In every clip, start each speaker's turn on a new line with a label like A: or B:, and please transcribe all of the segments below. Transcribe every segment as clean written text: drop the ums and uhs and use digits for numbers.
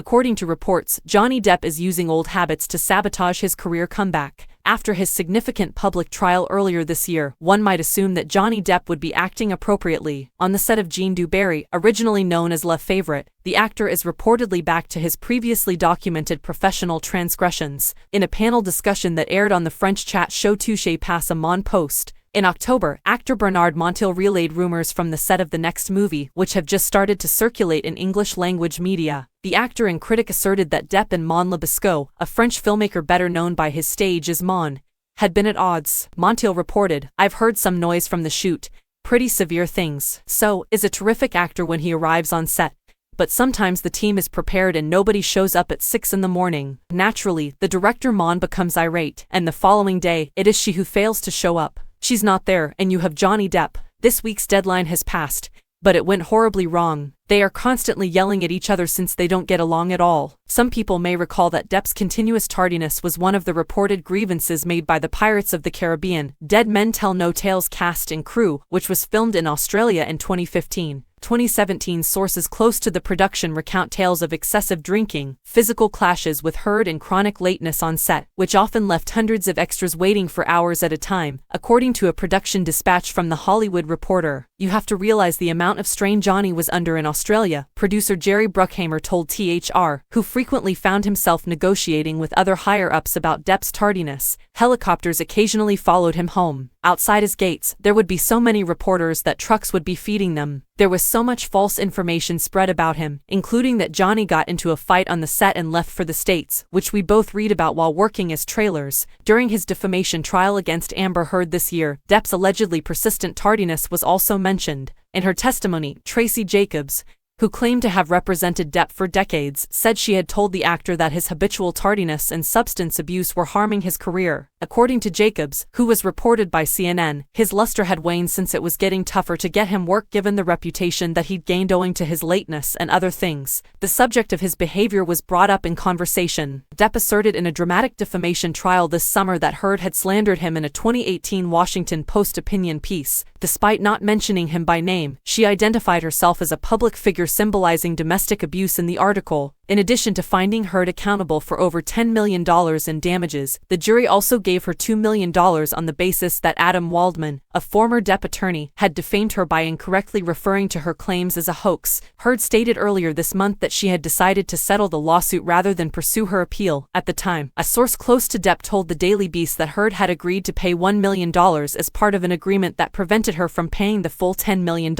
A: According to reports, Johnny Depp is using old habits to sabotage his career comeback. After his significant public trial earlier this year, one might assume that Johnny Depp would be acting appropriately. On the set of Jean du Barry, originally known as Le Favorite, the actor is reportedly back to his previously documented professional transgressions. In a panel discussion that aired on the French chat show Touché Passe a Mon Post, in October, actor Bernard Montiel relayed rumors from the set of the next movie, which have just started to circulate in English-language media. The actor and critic asserted that Depp and Mon Lebesco, a French filmmaker better known by his stage as Mon, had been at odds. Montiel reported, "I've heard some noise from the shoot, pretty severe things. So, is a terrific actor when he arrives on set. But sometimes the team is prepared and nobody shows up at 6 in the morning. Naturally, the director Mon becomes irate, and the following day, it is she who fails to show up. She's not there, and you have Johnny Depp. This week's deadline has passed, but it went horribly wrong. They are constantly yelling at each other since they don't get along at all." Some people may recall that Depp's continuous tardiness was one of the reported grievances made by the Pirates of the Caribbean, Dead Men Tell No Tales cast and crew, which was filmed in Australia in 2015. 2017 sources close to the production recount tales of excessive drinking, physical clashes with Heard and chronic lateness on set, which often left hundreds of extras waiting for hours at a time. According to a production dispatch from The Hollywood Reporter, "You have to realize the amount of strain Johnny was under in Australia," producer Jerry Bruckheimer told THR, who frequently found himself negotiating with other higher-ups about Depp's tardiness. Helicopters occasionally followed him home. Outside his gates, there would be so many reporters that trucks would be feeding them. There was so much false information spread about him, including that Johnny got into a fight on the set and left for the States, which we both read about while working as trailers. During his defamation trial against Amber Heard this year, Depp's allegedly persistent tardiness was also mentioned. In her testimony, Tracy Jacobs, who claimed to have represented Depp for decades, said she had told the actor that his habitual tardiness and substance abuse were harming his career. According to Jacobs, who was reported by CNN, his luster had waned since it was getting tougher to get him work given the reputation that he'd gained owing to his lateness and other things. The subject of his behavior was brought up in conversation. Depp asserted in a dramatic defamation trial this summer that Heard had slandered him in a 2018 Washington Post opinion piece. Despite not mentioning him by name, she identified herself as a public figure symbolizing domestic abuse in the article. In addition to finding Heard accountable for over $10 million in damages, the jury also gave her $2 million on the basis that Adam Waldman, a former Depp attorney, had defamed her by incorrectly referring to her claims as a hoax. Heard stated earlier this month that she had decided to settle the lawsuit rather than pursue her appeal. At the time, a source close to Depp told the Daily Beast that Heard had agreed to pay $1 million as part of an agreement that prevented her from paying the full $10 million.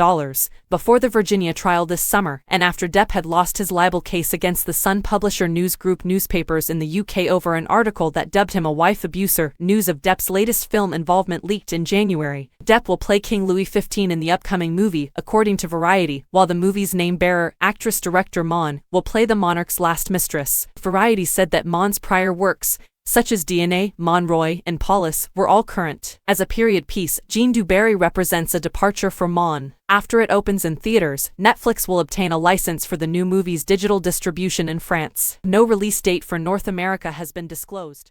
A: Before the Virginia trial this summer, and after Depp had lost his libel case against the Sun Publisher News Group newspapers in the UK over an article that dubbed him a wife abuser, news of Depp's latest film involvement leaked in January. Depp will play King Louis XV in the upcoming movie, according to Variety, while the movie's name-bearer, actress-director Mon, will play the monarch's last mistress. Variety said that Mon's prior works, such as DNA, Monroy, and Paulus, were all current. As a period piece, Jean du Barry represents a departure for Mon. After it opens in theaters, Netflix will obtain a license for the new movie's digital distribution in France. No release date for North America has been disclosed.